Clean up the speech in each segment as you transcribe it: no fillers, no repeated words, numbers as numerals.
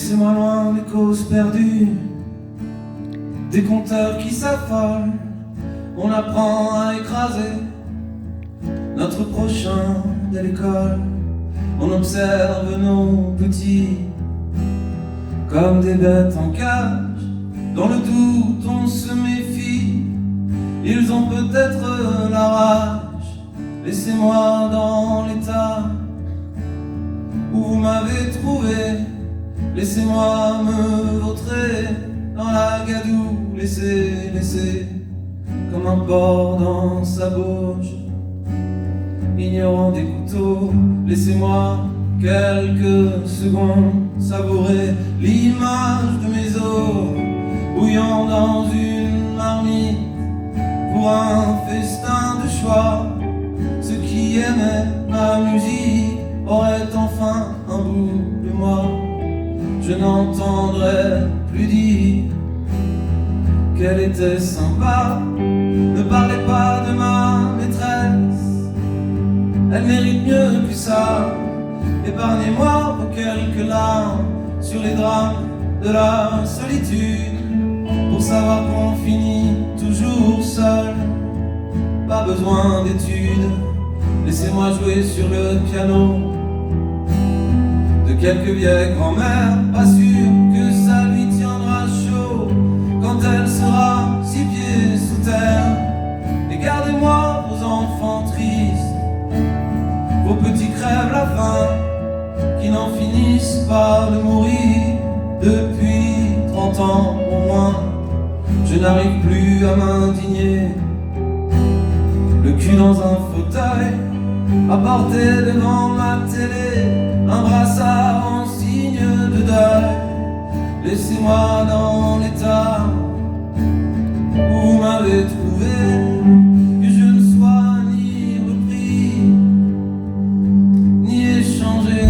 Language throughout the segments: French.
Laissez-moi loin des causes perdues, des compteurs qui s'affolent. On apprend à écraser notre prochain dès l'école. On observe nos petits comme des bêtes en cage. Dans le doute on se méfie, ils ont peut-être la rage. Laissez-moi dans l'état où vous m'avez trouvé. Laissez-moi me vautrer dans la gadoue. Laissez, comme un porc dans sa bauge, ignorant des couteaux. Laissez-moi quelques secondes savourer l'image de mes os bouillant dans une marmite pour un festin de choix. Ceux qui aimaient ma musique auraient enfin un bout de moi. Je n'entendrai plus dire qu'elle était sympa. Ne parlez pas de ma maîtresse, elle mérite mieux que ça. Épargnez-moi vos quelques larmes sur les drames de la solitude, pour savoir qu'on finit toujours seul. Pas besoin d'études, laissez-moi jouer sur le piano de quelques vieilles grand-mères. Pas sûr que ça lui tiendra chaud quand elle sera 6 pieds sous terre. Et gardez-moi vos enfants tristes, vos petits crèves la faim, qui n'en finissent pas de mourir depuis 30 ans au moins. Je n'arrive plus à m'indigner, le cul dans un fauteuil, à porter devant ma télé un brassard en signe de deuil. Laissez-moi dans l'état où vous m'avez trouvé, que je ne sois ni repris ni échangé.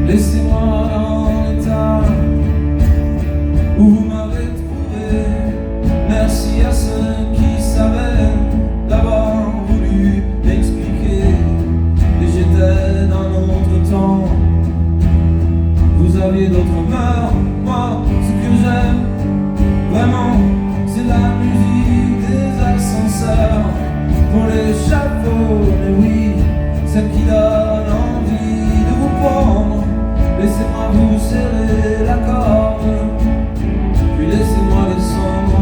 Laissez-moi dans l'état où vous m'avez trouvé. Merci à ceux qui savaient d'avoir voulu m'expliquer. Et j'étais d'un autre temps, vous aviez d'autres mœurs. Moi, ce que j'aime vraiment, c'est la musique des ascenseurs. Pour les chapeaux, mais oui, celle qui donne envie de vous prendre. Laissez-moi vous serrer la corde, puis laissez-moi descendre.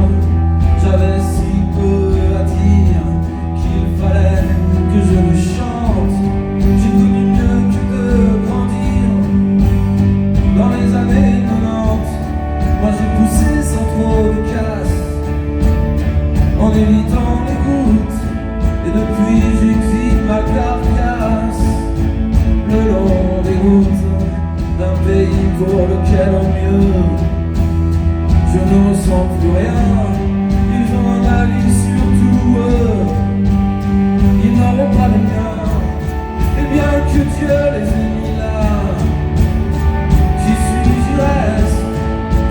J'avais si peu à dire qu'il fallait que je me chante. J'ai connu mieux que de grandir dans les années 90. Moi j'ai poussé sans trop de casse, en évitant les gouttes. Et depuis j'exhibe ma carcasse le long des routes d'un pays pour lequel au mieux je ne ressens plus rien. Ils ont un avis sur tout, ils n'auront pas le mien. Et bien que Dieu les ait mis là, j'y suis, j'y reste.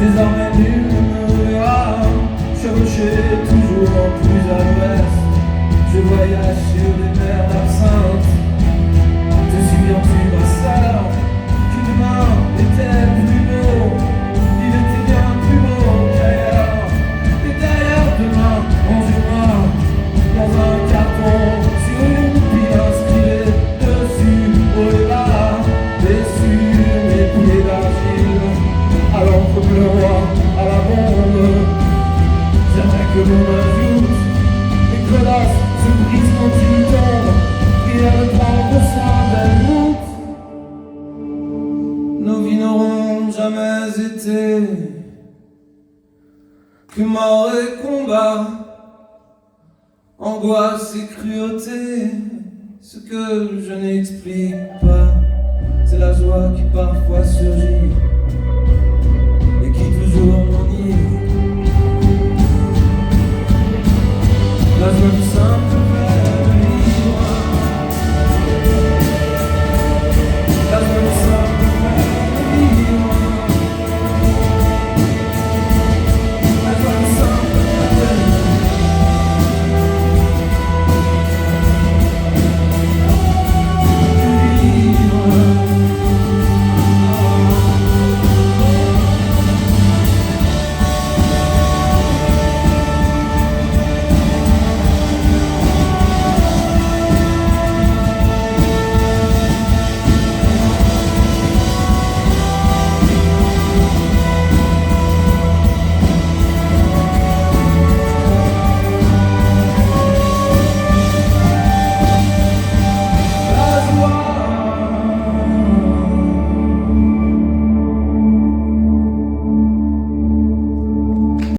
Désormais nul ne me verra chevaucher toujours plus à l'ouest. Je voyage sur des mers d'absinthe. Te souviens-tu ma sœur, que demain était plus beau, il était bien plus beau qu'ailleurs. Et d'ailleurs demain, range-moi dans un carton sur une pile inscrite dessus au départ, déçu mes pieds d'argile, à l'encre bleu roi, à la bombe. J'aimerais que l'on ajoute les crevasses se brisent quand tu tombes, et à prendre soin d'elle monte. Nos vies n'auront jamais été que mort et combat, angoisse et cruauté. Ce que je n'explique pas, c'est la joie qui parfois surgit et qui toujours m'enivre. La joie